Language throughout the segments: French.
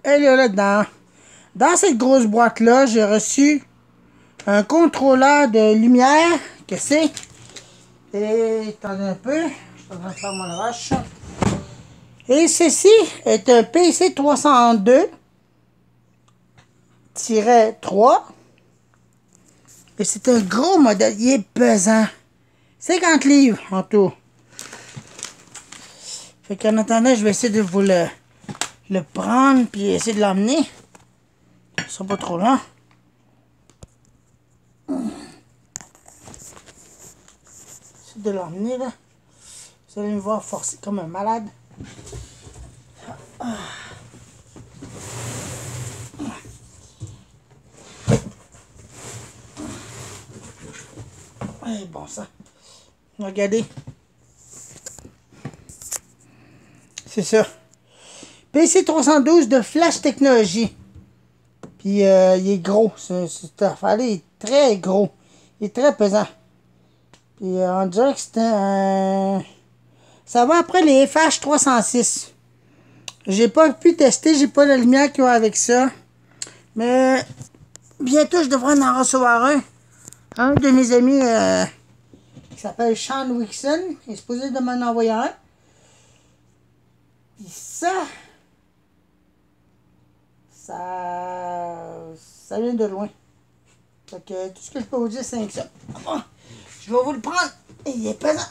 elle est là-dedans. Dans cette grosse boîte-là, j'ai reçu un contrôleur de lumière. Qu'est-ce que c'est? Et attendez un peu. Je suis en train de faire mon lavage. Et ceci est un PC302-3. Et c'est un gros modèle. Il est pesant. 50 livres en tout. Fait qu'en attendant, je vais essayer de vous le prendre puis essayer de l'emmener. Ils sont pas trop lents. Essayer de l'emmener là. Vous allez me voir forcer comme un malade. Eh, bon ça. Regardez. C'est ça. PC312 de Flash Technologies. Puis il est gros. Cette affaire-là est très gros. Il est très pesant. Puis on dirait que c'était un... Ça va après les FH306. J'ai pas pu tester. J'ai pas la lumière qu'il y a avec ça. Mais bientôt je devrais en recevoir un. Un de mes amis qui s'appelle Sean Wixon. Il est supposé de m'en envoyer un. Puis ça vient de loin. Fait que tout ce que je peux vous dire, c'est que ça. Bon, je vais vous le prendre. Et il est pesant.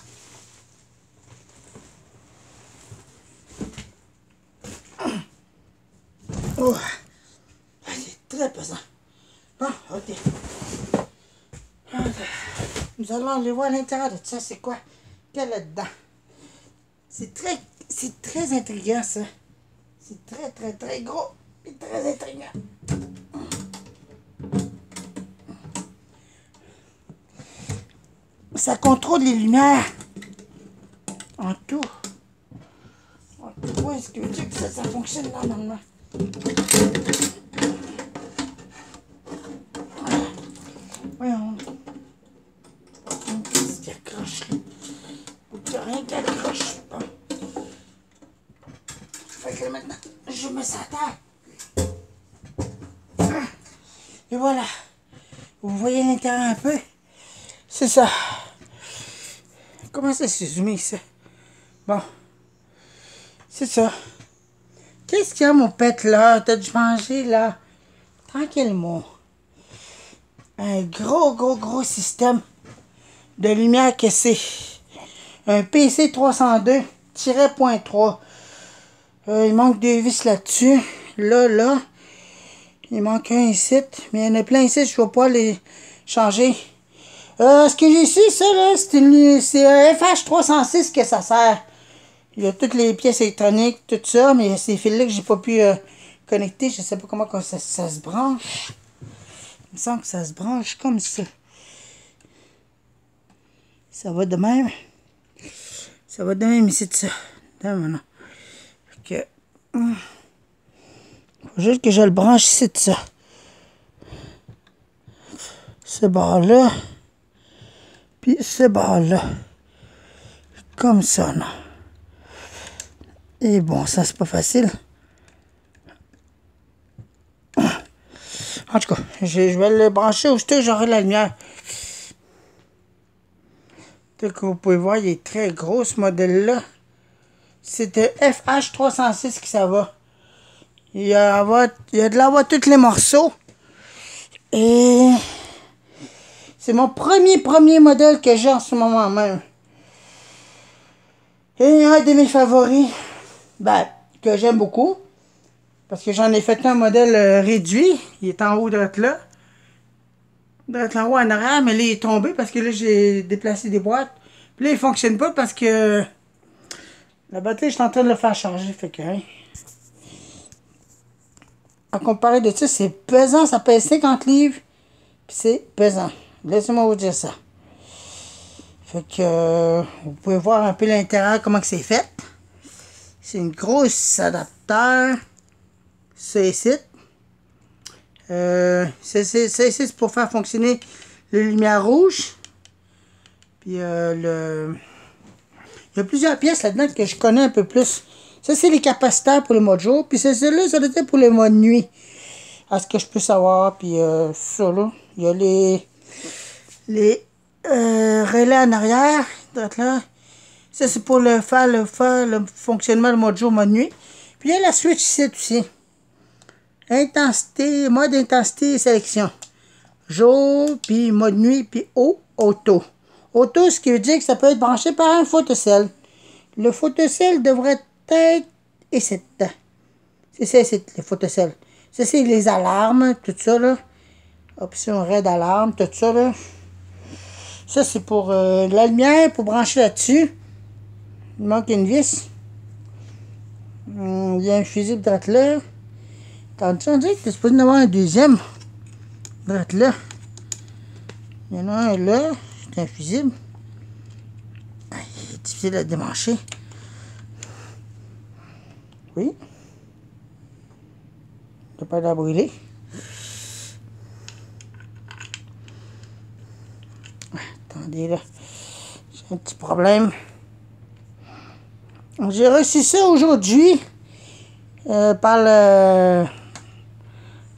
Oh, il est très pesant. Bon, ok. Nous allons aller voir à l'intérieur de ça. C'est quoi qu'il y a là-dedans? C'est très intriguant, ça. C'est très gros et très intriguant. Ça contrôle les lumières. En tout. Pourquoi est-ce que veut dire que ça fonctionne normalement? Voyons. Qu'est-ce qui accroche là? Il n'y a rien qui accroche. Bon. Fait que maintenant, je mets ça à terre. Et voilà. Vous voyez l'intérieur un peu? C'est ça. Comment ça se zoomé ça? Bon. C'est ça. Qu'est-ce qu'il y a mon pet là? T'as dû manger là? Tranquillement. Un gros système de lumière que c'est. Un PC302-.3. Il manque 2 vis là-dessus. Là. Il manque un ici. Mais il y en a plein ici. Je ne vais pas les changer. Ce que j'ai ici, ça là, c'est un FH306 que ça sert. Il y a toutes les pièces électroniques, tout ça. Mais ces fils-là que j'ai pas pu connecter. Je ne sais pas comment ça se branche. Il me semble que ça se branche comme ça. Ça va de même. Ça va de même ici de ça. Maintenant. Faut juste que je le branche ici de ça. Ce bord-là. Puis ce bord-là. Comme ça, non. Et bon, ça c'est pas facile. En tout cas, je vais le brancher aussitôt que j'aurai la lumière. Comme vous pouvez voir, il est très gros ce modèle-là. C'est un FH306 qui ça va. Il y a de l'avoir tous les morceaux. Et c'est mon premier modèle que j'ai en ce moment même. Et un de mes favoris, que j'aime beaucoup. Parce que j'en ai fait un modèle réduit. Il est en haut de là. D'être en haut en arrière, mais là il est tombé parce que là j'ai déplacé des boîtes. Puis là il fonctionne pas parce que la batterie, je suis en train de le faire charger. Fait que, hein. À comparer de ça, c'est pesant. Ça pèse 50 livres. Puis c'est pesant. Laissez-moi vous dire ça. Fait que vous pouvez voir un peu l'intérieur, comment que c'est fait. C'est une grosse adapteur. C'est ici. C'est pour faire fonctionner les lumières rouges. Puis il y a plusieurs pièces là-dedans que je connais un peu plus. Ça, c'est les capaciteurs pour le mode jour. Puis celui-là, ça doit être pour le mode nuit. À ce que je peux savoir. Puis ça, là. Il y a les relais en arrière. Là. Ça, c'est pour faire le fonctionnement le mode jour, mode nuit. Puis il y a la switch ici aussi. Intensité, mode intensité et sélection. Jour, puis mode nuit, puis auto. Auto, ce qui veut dire que ça peut être branché par un photocell. Le photocell devrait être ici. C'est le photocell. Ça, c'est les alarmes, tout ça, là. Option raid alarme, tout ça, là. Ça, c'est pour la lumière, pour brancher là-dessus. Il manque une vis. Il y a un fusible droite là. Tandis on dirait que tu es supposé en avoir un deuxième. Droite là. Il y en a un là. C'est un fusible. Il est difficile à démancher. Oui. Il n'a pas l'air brûlé. Attendez là. J'ai un petit problème. J'ai reçu ça aujourd'hui par le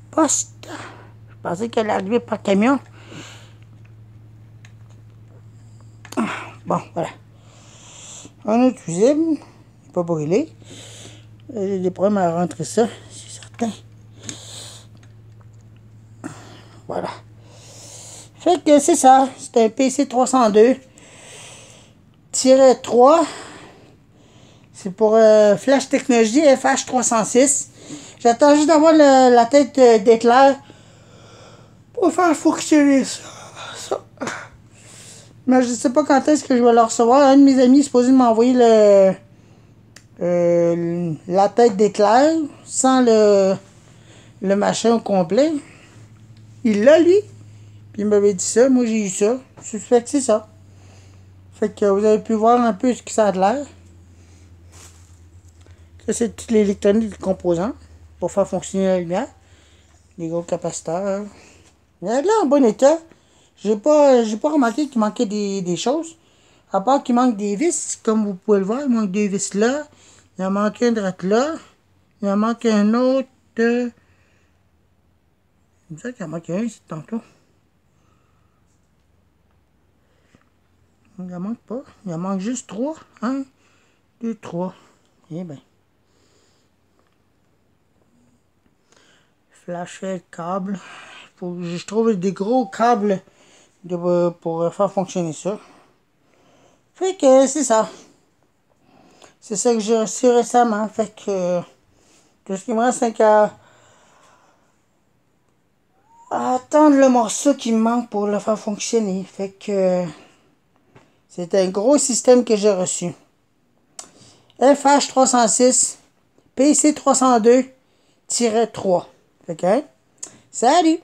poste. Je pensais qu'elle allait arriver par camion. Bon, voilà. Un autre fusible. Il n'est pas brûlé. J'ai des problèmes à rentrer ça, c'est certain. Voilà. Fait que c'est ça. C'est un PC 302-3. C'est pour Flash Technology FH306. J'attends juste d'avoir la tête d'éclair pour faire fonctionner ça. Mais je sais pas quand est-ce que je vais le recevoir. Un de mes amis est supposé m'envoyer la tête d'éclair sans le machin au complet. Il l'a, lui. Puis il m'avait dit ça. Moi, j'ai eu ça. Fait que c'est ça. Fait que vous avez pu voir un peu ce que ça a de l'air. Ça, c'est toute l'électronique des composants pour faire fonctionner la lumière. Les gros capaciteurs. Il est là en bon état. J'ai pas remarqué qu'il manquait des choses. À part qu'il manque des vis, comme vous pouvez le voir, il manque des vis là. Il en manque un droite là. Il en manque un autre. C'est ça qu'il en manque un ici tantôt. Il en manque pas. Il en manque juste 3. 1, 2, 3. Eh bien. Flasher, câble. Je trouve des gros câbles pour faire fonctionner ça. Fait que c'est ça. C'est ça que j'ai reçu récemment. Fait que tout ce qui me reste, c'est qu'à attendre le morceau qui me manque pour le faire fonctionner. Fait que c'est un gros système que j'ai reçu. FH306 PC302-3. Fait que, salut!